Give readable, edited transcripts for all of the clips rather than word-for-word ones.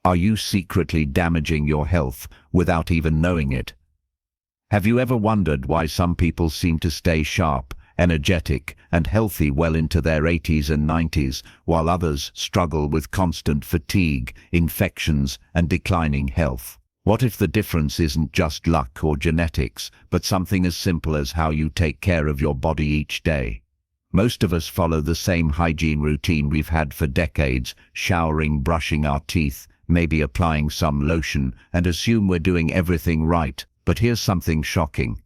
Are you secretly damaging your health without even knowing it? Have you ever wondered why some people seem to stay sharp, energetic, and healthy well into their 80s and 90s, while others struggle with constant fatigue, infections, and declining health? What if the difference isn't just luck or genetics, but something as simple as how you take care of your body each day? Most of us follow the same hygiene routine we've had for decades, showering, brushing our teeth, maybe applying some lotion, and assume we're doing everything right. But here's something shocking.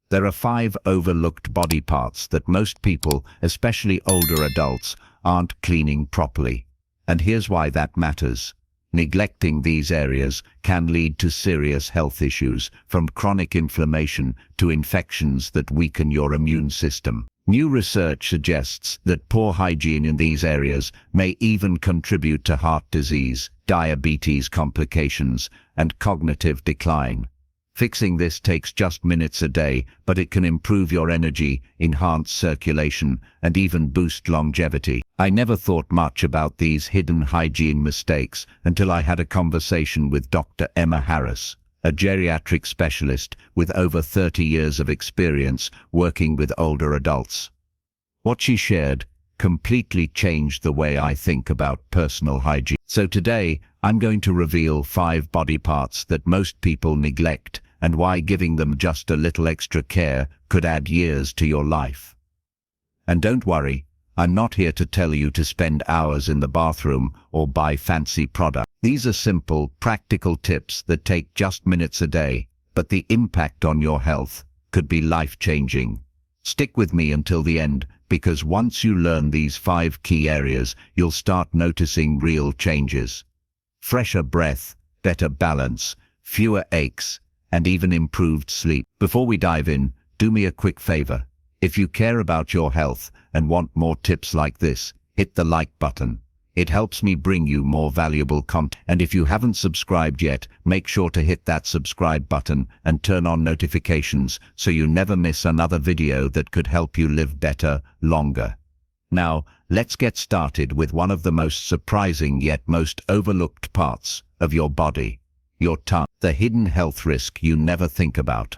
There are 5 overlooked body parts that most people, especially older adults, aren't cleaning properly. And here's why that matters. Neglecting these areas can lead to serious health issues, from chronic inflammation to infections that weaken your immune system. New research suggests that poor hygiene in these areas may even contribute to heart disease, diabetes complications, and cognitive decline. Fixing this takes just minutes a day, but it can improve your energy, enhance circulation, and even boost longevity. I never thought much about these hidden hygiene mistakes until I had a conversation with Dr. Emma Harris, a geriatric specialist with over 30 years of experience working with older adults. What she shared completely changed the way I think about personal hygiene. So today, I'm going to reveal 5 body parts that most people neglect and why giving them just a little extra care could add years to your life. And don't worry, I'm not here to tell you to spend hours in the bathroom or buy fancy products. These are simple, practical tips that take just minutes a day, but the impact on your health could be life-changing. Stick with me until the end, because once you learn these 5 key areas, you'll start noticing real changes. Fresher breath, better balance, fewer aches, and even improved sleep. Before we dive in, do me a quick favor. If you care about your health and want more tips like this, hit the like button. It helps me bring you more valuable content. And if you haven't subscribed yet, make sure to hit that subscribe button and turn on notifications so you never miss another video that could help you live better, longer. Now, let's get started with one of the most surprising yet most overlooked parts of your body: your tongue. The hidden health risk you never think about.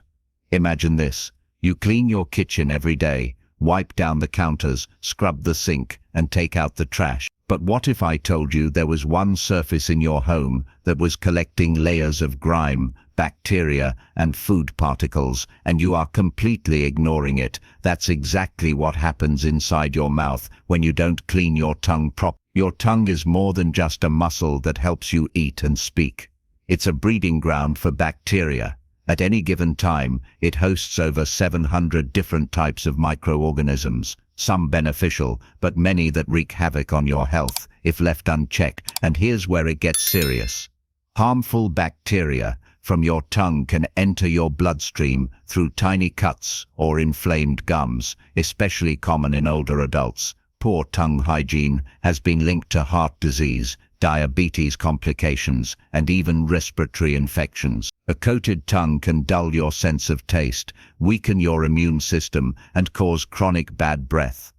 Imagine this. You clean your kitchen every day, wipe down the counters, scrub the sink, and take out the trash. But what if I told you there was one surface in your home that was collecting layers of grime, bacteria, and food particles, and you are completely ignoring it? That's exactly what happens inside your mouth when you don't clean your tongue properly. Your tongue is more than just a muscle that helps you eat and speak. It's a breeding ground for bacteria. At any given time, it hosts over 700 different types of microorganisms, some beneficial, but many that wreak havoc on your health if left unchecked. And here's where it gets serious. Harmful bacteria from your tongue can enter your bloodstream through tiny cuts or inflamed gums, especially common in older adults. Poor tongue hygiene has been linked to heart disease, diabetes complications, and even respiratory infections. A coated tongue can dull your sense of taste, weaken your immune system, and cause chronic bad breath.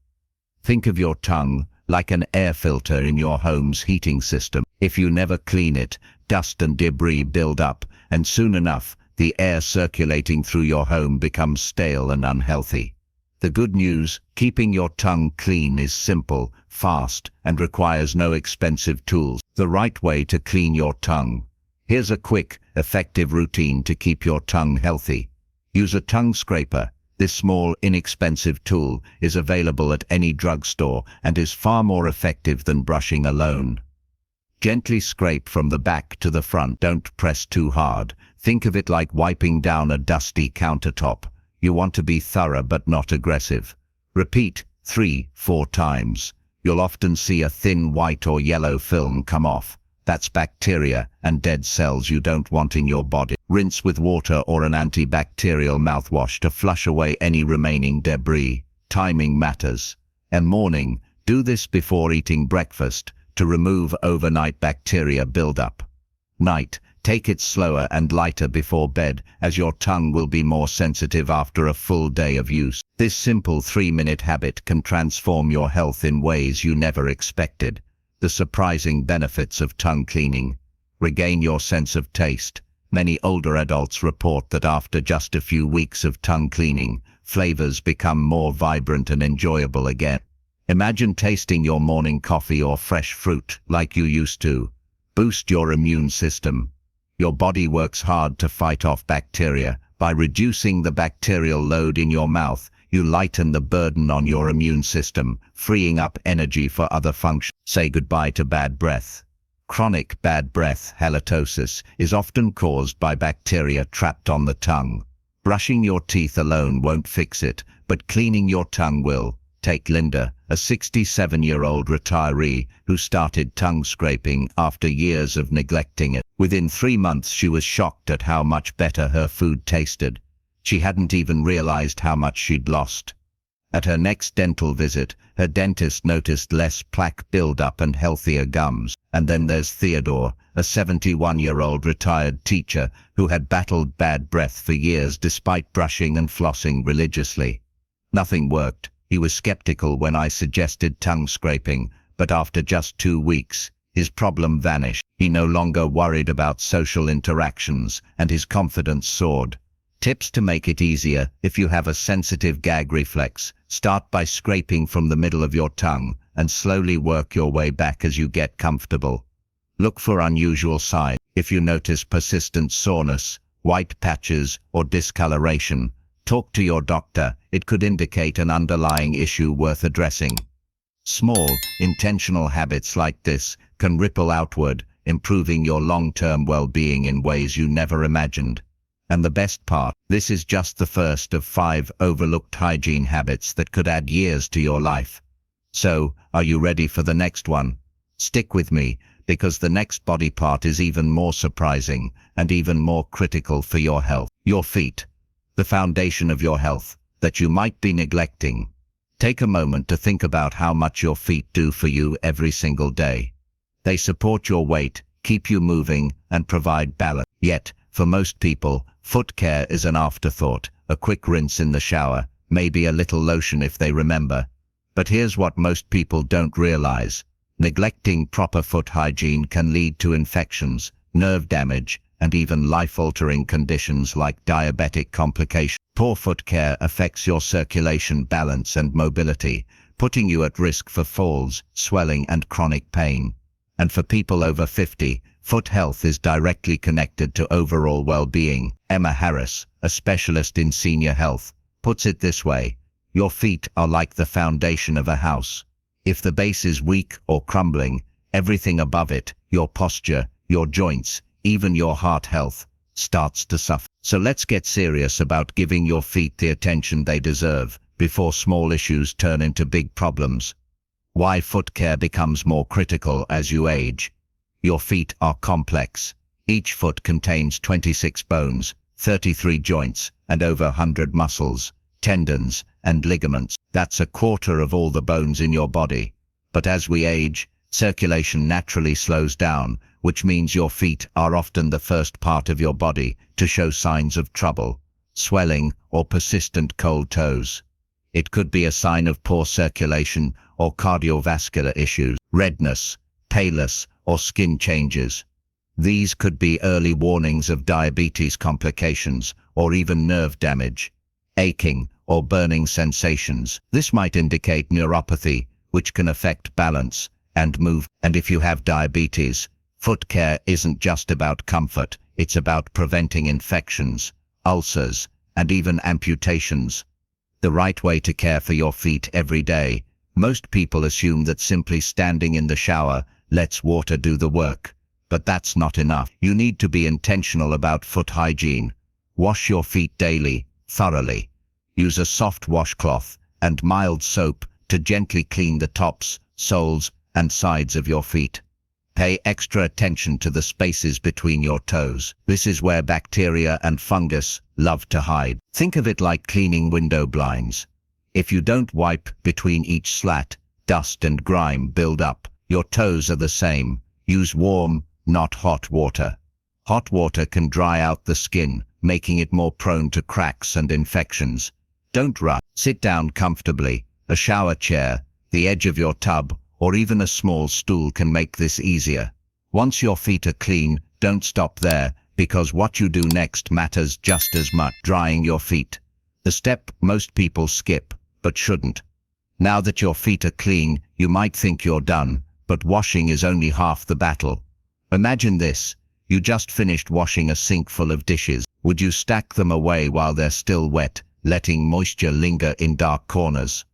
Think of your tongue like an air filter in your home's heating system. If you never clean it, dust and debris build up, and soon enough, the air circulating through your home becomes stale and unhealthy. The good news: keeping your tongue clean is simple, fast, and requires no expensive tools. The right way to clean your tongue. Here's a quick, effective routine to keep your tongue healthy. Use a tongue scraper. This small, inexpensive tool is available at any drugstore and is far more effective than brushing alone. Gently scrape from the back to the front. Don't press too hard. Think of it like wiping down a dusty countertop. You want to be thorough but not aggressive. Repeat 3-4 times. You'll often see a thin white or yellow film come off. That's bacteria and dead cells you don't want in your body. Rinse with water or an antibacterial mouthwash to flush away any remaining debris. Timing matters. And morning, do this before eating breakfast to remove overnight bacteria buildup. Night, take it slower and lighter before bed, as your tongue will be more sensitive after a full day of use. This simple 3-minute habit can transform your health in ways you never expected. The surprising benefits of tongue cleaning. Regain your sense of taste. Many older adults report that after just a few weeks of tongue cleaning, flavors become more vibrant and enjoyable again. Imagine tasting your morning coffee or fresh fruit like you used to. Boost your immune system. Your body works hard to fight off bacteria. By reducing the bacterial load in your mouth, you lighten the burden on your immune system, freeing up energy for other functions. Say goodbye to bad breath. Chronic bad breath, halitosis, is often caused by bacteria trapped on the tongue. Brushing your teeth alone won't fix it, but cleaning your tongue will. Take Linda, a 67-year-old retiree who started tongue scraping after years of neglecting it. Within 3 months, she was shocked at how much better her food tasted. She hadn't even realized how much she'd lost. At her next dental visit, her dentist noticed less plaque buildup and healthier gums. And then there's Theodore, a 71-year-old retired teacher who had battled bad breath for years despite brushing and flossing religiously. Nothing worked. He was skeptical when I suggested tongue scraping, but after just 2 weeks, his problem vanished. He no longer worried about social interactions, and his confidence soared. Tips to make it easier: if you have a sensitive gag reflex, start by scraping from the middle of your tongue and slowly work your way back as you get comfortable. Look for unusual signs. If you notice persistent soreness, white patches, or discoloration, talk to your doctor. It could indicate an underlying issue worth addressing. Small, intentional habits like this can ripple outward, improving your long-term well-being in ways you never imagined. And the best part, this is just the first of 5 overlooked hygiene habits that could add years to your life. So, are you ready for the next one? Stick with me, because the next body part is even more surprising and even more critical for your health. Your feet. The foundation of your health, that you might be neglecting. Take a moment to think about how much your feet do for you every single day. They support your weight, keep you moving, and provide balance. Yet, for most people, foot care is an afterthought, a quick rinse in the shower, maybe a little lotion if they remember. But here's what most people don't realize. Neglecting proper foot hygiene can lead to infections, nerve damage, and even life-altering conditions like diabetic complications. Poor foot care affects your circulation, balance, and mobility, putting you at risk for falls, swelling, and chronic pain. And for people over 50, foot health is directly connected to overall well-being. Emma Harris, a specialist in senior health, puts it this way: your feet are like the foundation of a house. If the base is weak or crumbling, everything above it, your posture, your joints, even your heart health, starts to suffer. So let's get serious about giving your feet the attention they deserve before small issues turn into big problems. Why foot care becomes more critical as you age. Your feet are complex. Each foot contains 26 bones, 33 joints, and over 100 muscles, tendons, and ligaments. That's a quarter of all the bones in your body. But as we age, circulation naturally slows down, which means your feet are often the first part of your body to show signs of trouble, swelling, or persistent cold toes. It could be a sign of poor circulation or cardiovascular issues, redness, paleness, or skin changes. These could be early warnings of diabetes complications or even nerve damage. Aching or burning sensations. This might indicate neuropathy, which can affect balance and move. And if you have diabetes, foot care isn't just about comfort, it's about preventing infections, ulcers, and even amputations. The right way to care for your feet every day. Most people assume that simply standing in the shower lets water do the work. But that's not enough. You need to be intentional about foot hygiene. Wash your feet daily, thoroughly. Use a soft washcloth and mild soap to gently clean the tops, soles, and sides of your feet. Pay extra attention to the spaces between your toes. This is where bacteria and fungus love to hide. Think of it like cleaning window blinds. If you don't wipe between each slat, dust and grime build up. Your toes are the same. Use warm, not hot water. Hot water can dry out the skin, making it more prone to cracks and infections. Don't rush. Sit down comfortably. A shower chair, the edge of your tub, or even a small stool can make this easier. Once your feet are clean, don't stop there, because what you do next matters just as much. Drying your feet. The step most people skip, but shouldn't. Now that your feet are clean, you might think you're done, but washing is only half the battle. Imagine this. You just finished washing a sink full of dishes. Would you stack them away while they're still wet, letting moisture linger in dark corners?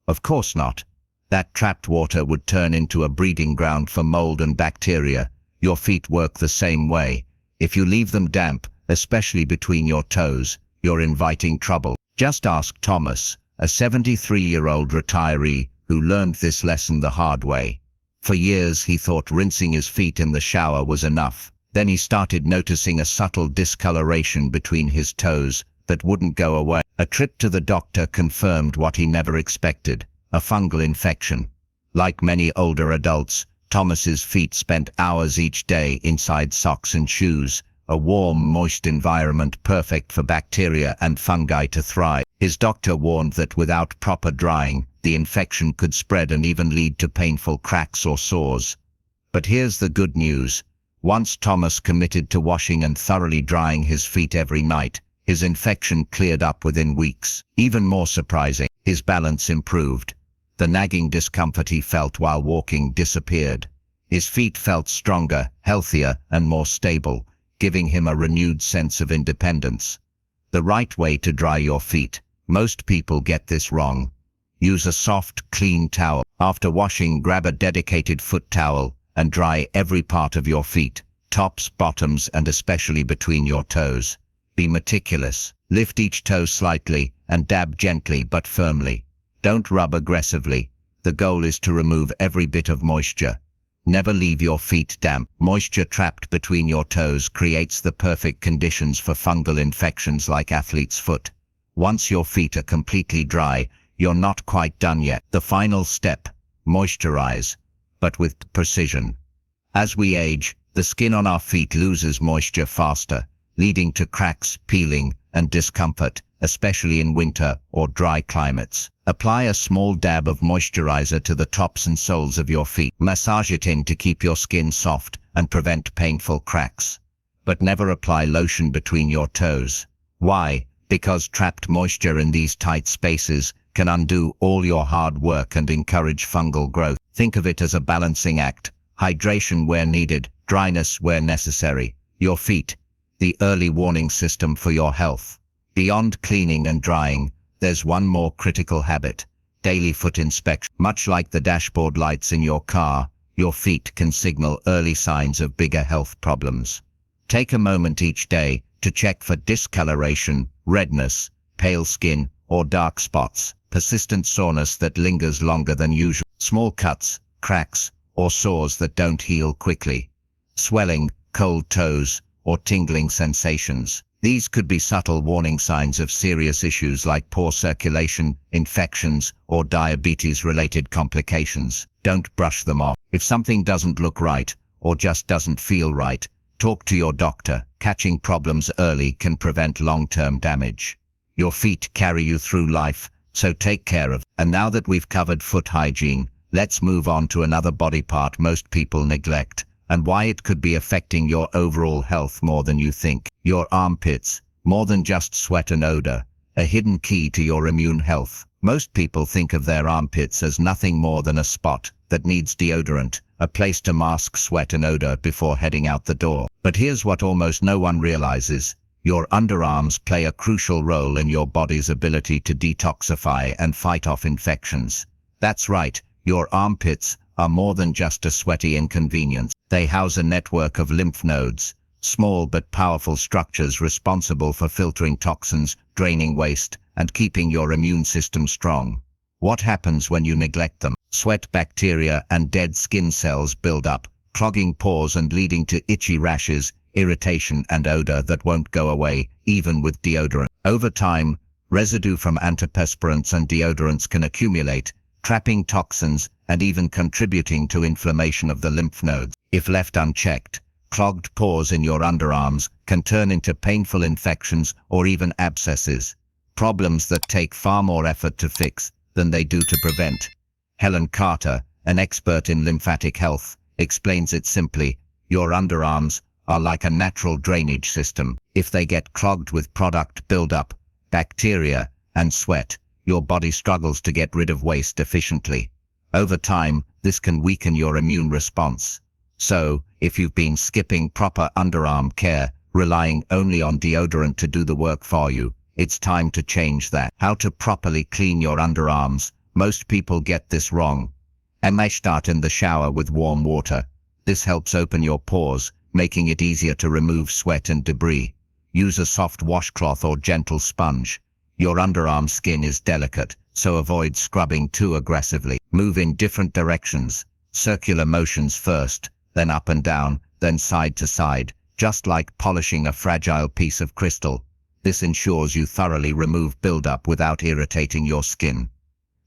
Of course not. That trapped water would turn into a breeding ground for mold and bacteria. Your feet work the same way. If you leave them damp, especially between your toes, you're inviting trouble. Just ask Thomas, a 73-year-old retiree who learned this lesson the hard way. For years he thought rinsing his feet in the shower was enough. Then he started noticing a subtle discoloration between his toes that wouldn't go away. A trip to the doctor confirmed what he never expected: a fungal infection. Like many older adults, Thomas's feet spent hours each day inside socks and shoes, a warm, moist environment perfect for bacteria and fungi to thrive. His doctor warned that without proper drying, the infection could spread and even lead to painful cracks or sores. But here's the good news. Once Thomas committed to washing and thoroughly drying his feet every night, his infection cleared up within weeks. Even more surprising, his balance improved. The nagging discomfort he felt while walking disappeared. His feet felt stronger, healthier, and more stable, giving him a renewed sense of independence. The right way to dry your feet. Most people get this wrong. Use a soft, clean towel. After washing, grab a dedicated foot towel and dry every part of your feet, tops, bottoms, and especially between your toes. Be meticulous. Lift each toe slightly and dab gently but firmly. Don't rub aggressively. The goal is to remove every bit of moisture. Never leave your feet damp. Moisture trapped between your toes creates the perfect conditions for fungal infections like athlete's foot. Once your feet are completely dry, you're not quite done yet. The final step: moisturize, but with precision. As we age, the skin on our feet loses moisture faster, leading to cracks, peeling, and discomfort, especially in winter or dry climates. Apply a small dab of moisturizer to the tops and soles of your feet. Massage it in to keep your skin soft and prevent painful cracks. But never apply lotion between your toes. Why? Because trapped moisture in these tight spaces can undo all your hard work and encourage fungal growth. Think of it as a balancing act: hydration where needed, dryness where necessary. Your feet, the early warning system for your health. Beyond cleaning and drying, there's one more critical habit: daily foot inspection. Much like the dashboard lights in your car, your feet can signal early signs of bigger health problems. Take a moment each day to check for discoloration, redness, pale skin, or dark spots, persistent soreness that lingers longer than usual, small cuts, cracks, or sores that don't heal quickly, swelling, cold toes, or tingling sensations. These could be subtle warning signs of serious issues like poor circulation, infections, or diabetes-related complications. Don't brush them off. If something doesn't look right, or just doesn't feel right, talk to your doctor. Catching problems early can prevent long-term damage. Your feet carry you through life, so take care of them. And now that we've covered foot hygiene, let's move on to another body part most people neglect, and why it could be affecting your overall health more than you think. Your armpits. More than just sweat and odor, a hidden key to your immune health. Most people think of their armpits as nothing more than a spot that needs deodorant, a place to mask sweat and odor before heading out the door. But here's what almost no one realizes. Your underarms play a crucial role in your body's ability to detoxify and fight off infections. That's right, your armpits are more than just a sweaty inconvenience. They house a network of lymph nodes, small but powerful structures responsible for filtering toxins, draining waste, and keeping your immune system strong. What happens when you neglect them? Sweat, bacteria, and dead skin cells build up, clogging pores and leading to itchy rashes, irritation, and odor that won't go away, even with deodorant. Over time, residue from antiperspirants and deodorants can accumulate, trapping toxins and even contributing to inflammation of the lymph nodes. If left unchecked, clogged pores in your underarms can turn into painful infections or even abscesses, problems that take far more effort to fix than they do to prevent. Helen Carter, an expert in lymphatic health, explains it simply: your underarms are like a natural drainage system. If they get clogged with product buildup, bacteria, and sweat, your body struggles to get rid of waste efficiently. Over time, this can weaken your immune response. So, if you've been skipping proper underarm care, relying only on deodorant to do the work for you, it's time to change that. How to properly clean your underarms. Most people get this wrong. Start in the shower with warm water. This helps open your pores, making it easier to remove sweat and debris. Use a soft washcloth or gentle sponge. Your underarm skin is delicate, so avoid scrubbing too aggressively. Move in different directions. Circular motions first, then up and down, then side to side, just like polishing a fragile piece of crystal. This ensures you thoroughly remove buildup without irritating your skin.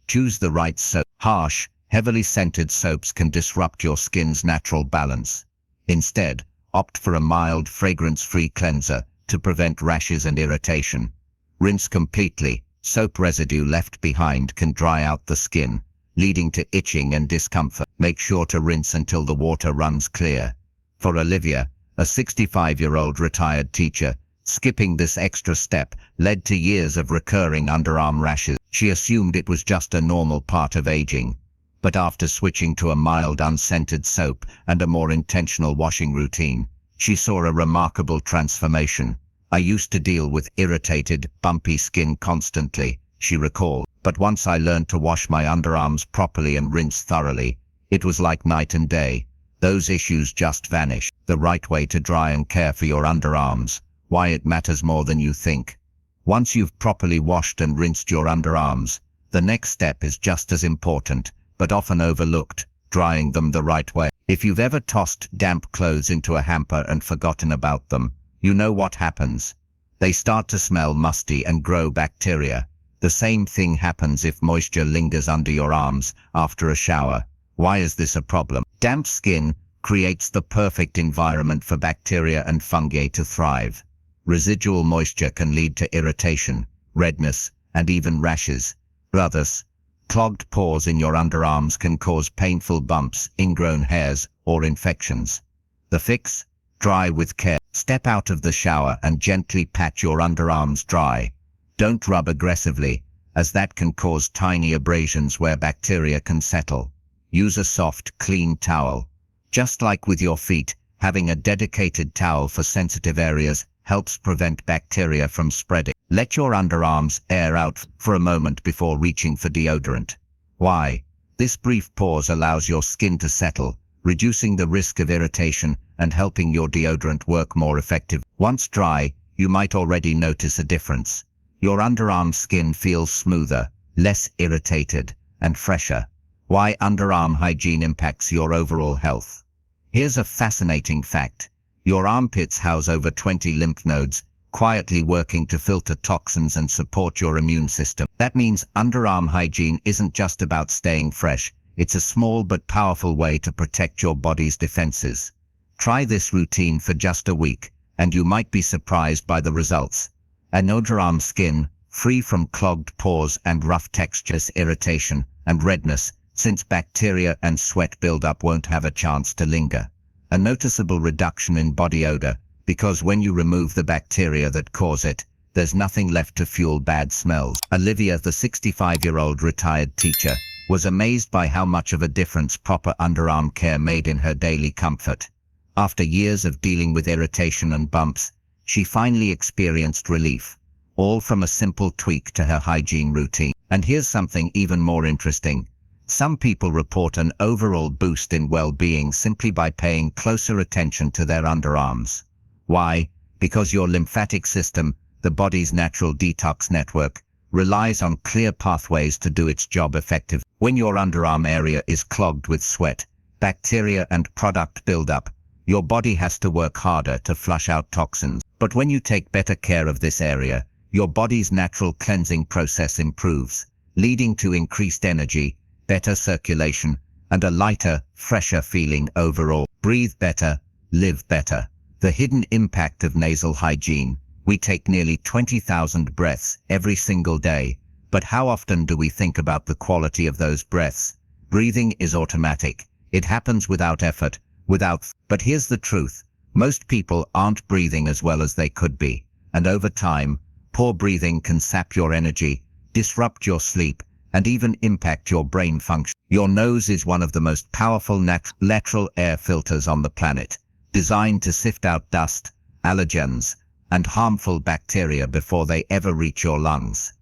Choose the right soap. Harsh, heavily scented soaps can disrupt your skin's natural balance. Instead, opt for a mild, fragrance-free cleanser to prevent rashes and irritation. Rinse completely. Soap residue left behind can dry out the skin, leading to itching and discomfort. Make sure to rinse until the water runs clear. For Olivia, a 65-year-old retired teacher, skipping this extra step led to years of recurring underarm rashes. She assumed it was just a normal part of aging. But after switching to a mild, unscented soap and a more intentional washing routine, she saw a remarkable transformation. I used to deal with irritated, bumpy skin constantly, she recalled. But once I learned to wash my underarms properly and rinse thoroughly, it was like night and day. Those issues just vanished. The right way to dry and care for your underarms. Why it matters more than you think. Once you've properly washed and rinsed your underarms, the next step is just as important, but often overlooked: drying them the right way. If you've ever tossed damp clothes into a hamper and forgotten about them, you know what happens. They start to smell musty and grow bacteria. The same thing happens if moisture lingers under your arms after a shower. Why is this a problem? Damp skin creates the perfect environment for bacteria and fungi to thrive. Residual moisture can lead to irritation, redness, and even rashes. Thus, clogged pores in your underarms can cause painful bumps, ingrown hairs, or infections. The fix? Dry with care. Step out of the shower and gently pat your underarms dry. Don't rub aggressively, as that can cause tiny abrasions where bacteria can settle. Use a soft, clean towel. Just like with your feet, having a dedicated towel for sensitive areas helps prevent bacteria from spreading. Let your underarms air out for a moment before reaching for deodorant. Why? This brief pause allows your skin to settle, reducing the risk of irritation and helping your deodorant work more effectively. Once dry, you might already notice a difference. Your underarm skin feels smoother, less irritated, and fresher. Why underarm hygiene impacts your overall health. Here's a fascinating fact. Your armpits house over 20 lymph nodes, quietly working to filter toxins and support your immune system. That means underarm hygiene isn't just about staying fresh. It's a small but powerful way to protect your body's defenses. Try this routine for just a week, and you might be surprised by the results. An underarm skin, free from clogged pores and rough textures, irritation, and redness, since bacteria and sweat buildup won't have a chance to linger. A noticeable reduction in body odor, because when you remove the bacteria that cause it, there's nothing left to fuel bad smells. Olivia, the 65-year-old retired teacher, was amazed by how much of a difference proper underarm care made in her daily comfort. After years of dealing with irritation and bumps, she finally experienced relief, all from a simple tweak to her hygiene routine. And here's something even more interesting. Some people report an overall boost in well-being simply by paying closer attention to their underarms. Why? Because your lymphatic system, the body's natural detox network, relies on clear pathways to do its job effectively. When your underarm area is clogged with sweat, bacteria, and product buildup, your body has to work harder to flush out toxins. But when you take better care of this area, your body's natural cleansing process improves, leading to increased energy, better circulation, and a lighter, fresher feeling overall. Breathe better, live better. The hidden impact of nasal hygiene. We take nearly 20,000 breaths every single day, but how often do we think about the quality of those breaths? Breathing is automatic. It happens without effort, but here's the truth. Most people aren't breathing as well as they could be, and over time, poor breathing can sap your energy, disrupt your sleep, and even impact your brain function. Your nose is one of the most powerful lateral air filters on the planet, designed to sift out dust, allergens, and harmful bacteria before they ever reach your lungs.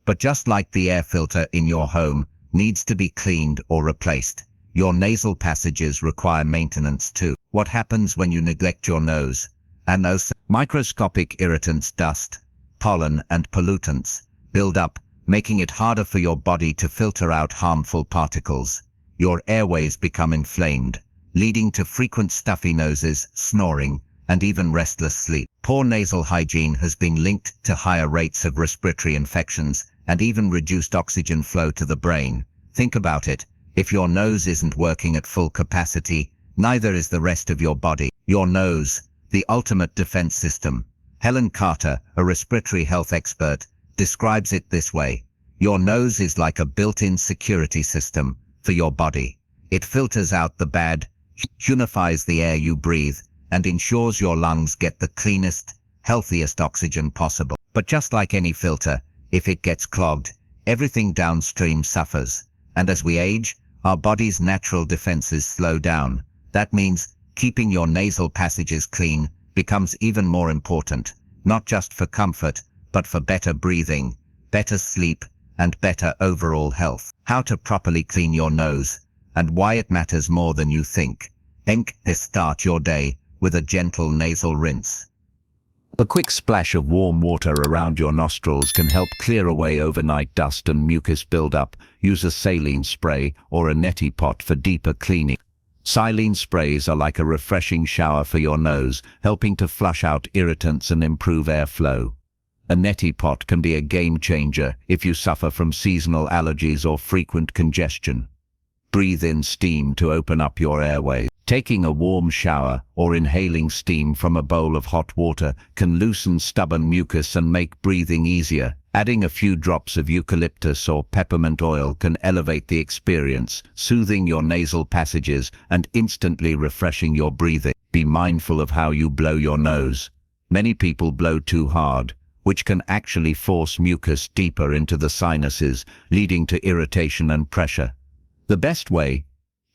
But just like the air filter in your home needs to be cleaned or replaced, your nasal passages require maintenance too. What happens when you neglect your nose? And those microscopic irritants, dust, pollen, and pollutants build up, making it harder for your body to filter out harmful particles. Your airways become inflamed, leading to frequent stuffy noses, snoring, and even restless sleep. Poor nasal hygiene has been linked to higher rates of respiratory infections and even reduced oxygen flow to the brain. Think about it. If your nose isn't working at full capacity, neither is the rest of your body. Your nose, the ultimate defense system. Helen Carter, a respiratory health expert, describes it this way. Your nose is like a built-in security system for your body. It filters out the bad, unifies the air you breathe, and ensures your lungs get the cleanest, healthiest oxygen possible. But just like any filter, if it gets clogged, everything downstream suffers. And as we age, our body's natural defenses slow down. That means keeping your nasal passages clean becomes even more important, not just for comfort, but for better breathing, better sleep, and better overall health. How to properly clean your nose, and why it matters more than you think. Start your day with a gentle nasal rinse. A quick splash of warm water around your nostrils can help clear away overnight dust and mucus buildup. Use a saline spray or a neti pot for deeper cleaning. Saline sprays are like a refreshing shower for your nose, helping to flush out irritants and improve airflow. A neti pot can be a game changer if you suffer from seasonal allergies or frequent congestion. Breathe in steam to open up your airways. Taking a warm shower or inhaling steam from a bowl of hot water can loosen stubborn mucus and make breathing easier. Adding a few drops of eucalyptus or peppermint oil can elevate the experience, soothing your nasal passages and instantly refreshing your breathing. Be mindful of how you blow your nose. Many people blow too hard, which can actually force mucus deeper into the sinuses, leading to irritation and pressure. The best way: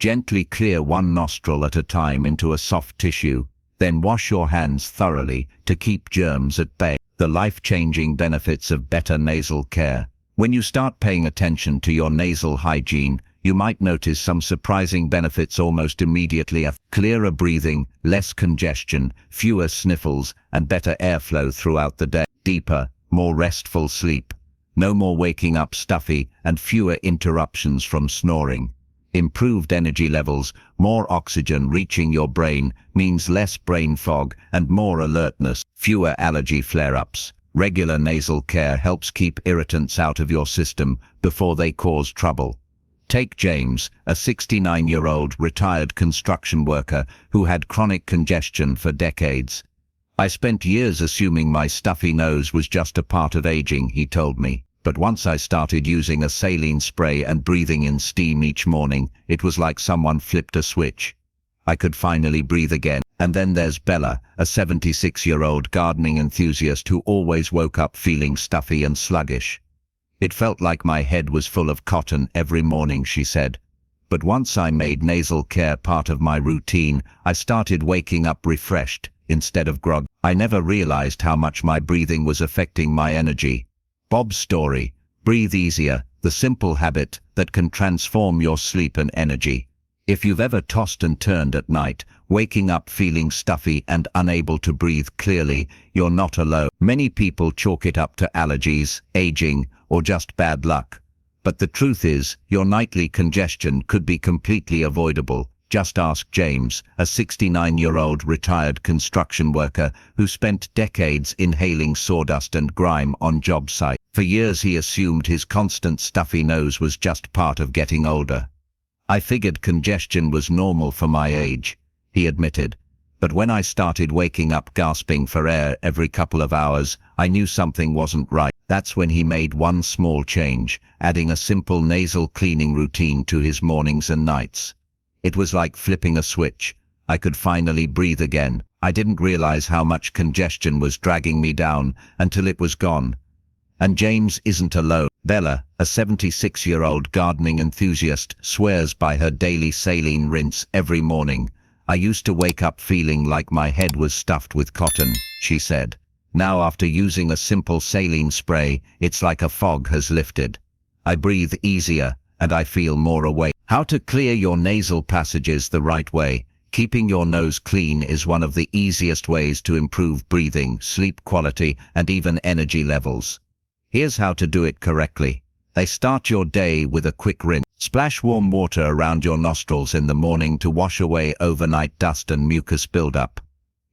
gently clear one nostril at a time into a soft tissue, then wash your hands thoroughly to keep germs at bay. The life-changing benefits of better nasal care. When you start paying attention to your nasal hygiene, you might notice some surprising benefits almost immediately. Clearer breathing, less congestion, fewer sniffles, and better airflow throughout the day. Deeper, more restful sleep. No more waking up stuffy and fewer interruptions from snoring. Improved energy levels, more oxygen reaching your brain means less brain fog and more alertness, fewer allergy flare-ups. Regular nasal care helps keep irritants out of your system before they cause trouble. Take James, a 69-year-old retired construction worker who had chronic congestion for decades. I spent years assuming my stuffy nose was just a part of aging, he told me. But once I started using a saline spray and breathing in steam each morning, it was like someone flipped a switch. I could finally breathe again. And then there's Bella, a 76-year-old gardening enthusiast who always woke up feeling stuffy and sluggish. It felt like my head was full of cotton every morning, she said. But once I made nasal care part of my routine, I started waking up refreshed instead of groggy. I never realized how much my breathing was affecting my energy. Bob's story: breathe easier, the simple habit that can transform your sleep and energy. If you've ever tossed and turned at night, waking up feeling stuffy and unable to breathe clearly, you're not alone. Many people chalk it up to allergies, aging, or just bad luck. But the truth is, your nightly congestion could be completely avoidable. Just ask James, a 69-year-old retired construction worker who spent decades inhaling sawdust and grime on job sites. For years he assumed his constant stuffy nose was just part of getting older. I figured congestion was normal for my age, he admitted. But when I started waking up gasping for air every couple of hours, I knew something wasn't right. That's when he made one small change, adding a simple nasal cleaning routine to his mornings and nights. It was like flipping a switch. I could finally breathe again. I didn't realize how much congestion was dragging me down until it was gone. And James isn't alone. Bella, a 76-year-old gardening enthusiast, swears by her daily saline rinse every morning. I used to wake up feeling like my head was stuffed with cotton, she said. Now after using a simple saline spray, it's like a fog has lifted. I breathe easier, and I feel more awake. How to clear your nasal passages the right way. Keeping your nose clean is one of the easiest ways to improve breathing, sleep quality, and even energy levels. Here's how to do it correctly. Start your day with a quick rinse. Splash warm water around your nostrils in the morning to wash away overnight dust and mucus buildup.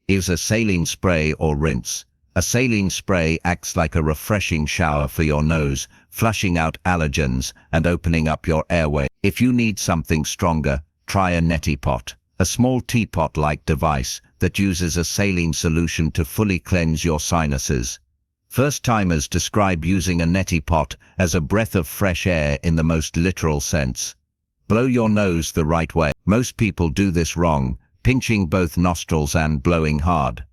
Use a saline spray or rinse. A saline spray acts like a refreshing shower for your nose, flushing out allergens and opening up your airway. If you need something stronger, try a neti pot, a small teapot-like device that uses a saline solution to fully cleanse your sinuses. First-timers describe using a neti pot as a breath of fresh air in the most literal sense. Blow your nose the right way. Most people do this wrong, pinching both nostrils and blowing hard.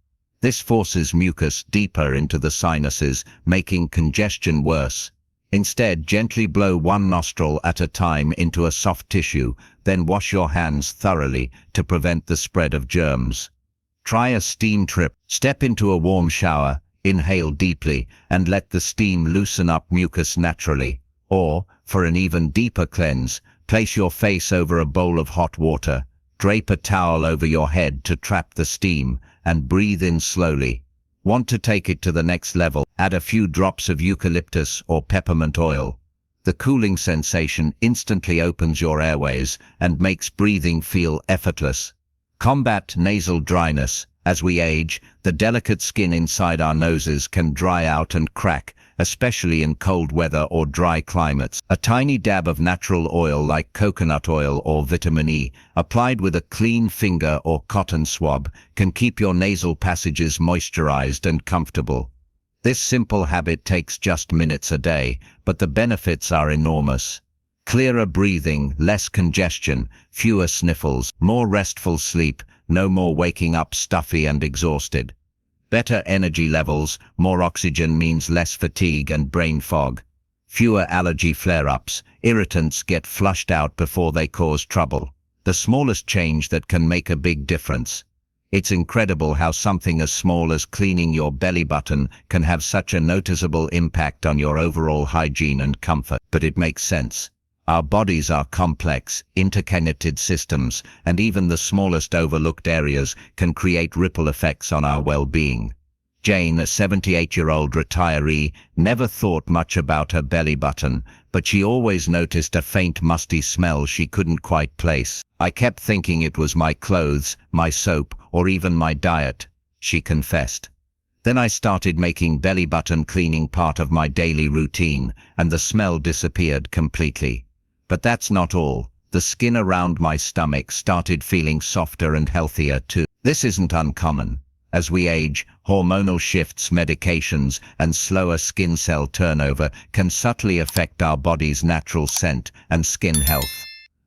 This forces mucus deeper into the sinuses, making congestion worse. Instead, gently blow one nostril at a time into a soft tissue, then wash your hands thoroughly to prevent the spread of germs. Try a steam trip. Step into a warm shower, inhale deeply, and let the steam loosen up mucus naturally. Or, for an even deeper cleanse, place your face over a bowl of hot water, drape a towel over your head to trap the steam, and breathe in slowly. Want to take it to the next level? Add a few drops of eucalyptus or peppermint oil. The cooling sensation instantly opens your airways and makes breathing feel effortless. Combat nasal dryness. As we age, the delicate skin inside our noses can dry out and crack, especially in cold weather or dry climates. A tiny dab of natural oil like coconut oil or vitamin E, applied with a clean finger or cotton swab, can keep your nasal passages moisturized and comfortable. This simple habit takes just minutes a day, but the benefits are enormous. Clearer breathing, less congestion, fewer sniffles, more restful sleep, no more waking up stuffy and exhausted. Better energy levels, more oxygen means less fatigue and brain fog. Fewer allergy flare-ups, irritants get flushed out before they cause trouble. The smallest change that can make a big difference. It's incredible how something as small as cleaning your belly button can have such a noticeable impact on your overall hygiene and comfort. But it makes sense. Our bodies are complex, interconnected systems, and even the smallest overlooked areas can create ripple effects on our well-being. Jane, a 78-year-old retiree, never thought much about her belly button, but she always noticed a faint musty smell she couldn't quite place. "I kept thinking it was my clothes, my soap, or even my diet," she confessed. "Then I started making belly button cleaning part of my daily routine, and the smell disappeared completely. But that's not all. The skin around my stomach started feeling softer and healthier too." This isn't uncommon. As we age, hormonal shifts, medications, and slower skin cell turnover can subtly affect our body's natural scent and skin health.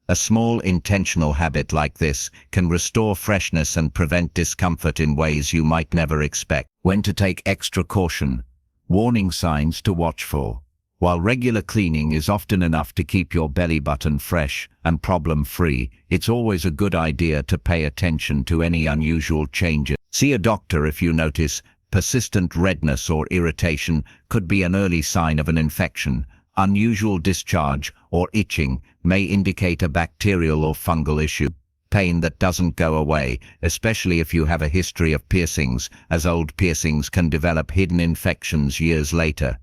A small intentional habit like this can restore freshness and prevent discomfort in ways you might never expect. When to take extra caution. Warning signs to watch for. While regular cleaning is often enough to keep your belly button fresh and problem-free, it's always a good idea to pay attention to any unusual changes. See a doctor if you notice persistent redness or irritation. Could be an early sign of an infection. Unusual discharge or itching may indicate a bacterial or fungal issue. Pain that doesn't go away, especially if you have a history of piercings, as old piercings can develop hidden infections years later.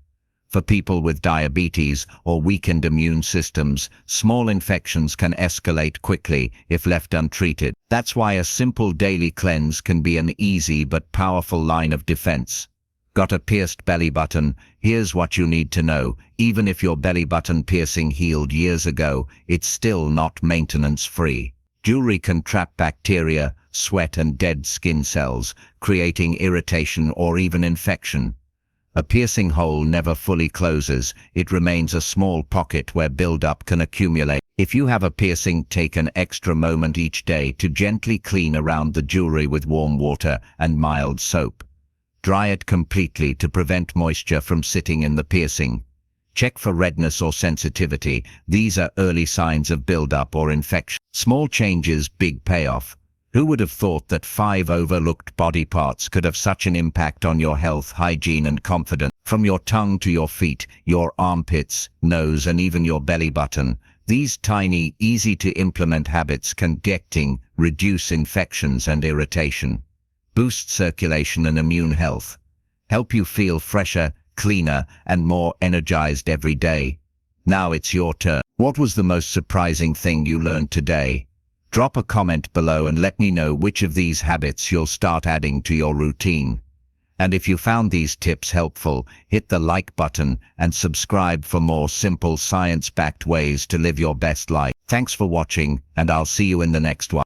For people with diabetes or weakened immune systems, small infections can escalate quickly if left untreated. That's why a simple daily cleanse can be an easy but powerful line of defense. Got a pierced belly button? Here's what you need to know. Even if your belly button piercing healed years ago, it's still not maintenance-free. Jewelry can trap bacteria, sweat, and dead skin cells, creating irritation or even infection. A piercing hole never fully closes. It remains a small pocket where buildup can accumulate. If you have a piercing, take an extra moment each day to gently clean around the jewelry with warm water and mild soap. Dry it completely to prevent moisture from sitting in the piercing. Check for redness or sensitivity. These are early signs of buildup or infection. Small changes, big payoff. Who would have thought that 5 overlooked body parts could have such an impact on your health, hygiene and confidence? From your tongue to your feet, your armpits, nose and even your belly button, these tiny, easy-to-implement habits can reduce infections and irritation, boost circulation and immune health, help you feel fresher, cleaner and more energized every day. Now it's your turn. What was the most surprising thing you learned today? Drop a comment below and let me know which of these habits you'll start adding to your routine. And if you found these tips helpful, hit the like button and subscribe for more simple science-backed ways to live your best life. Thanks for watching, and I'll see you in the next one.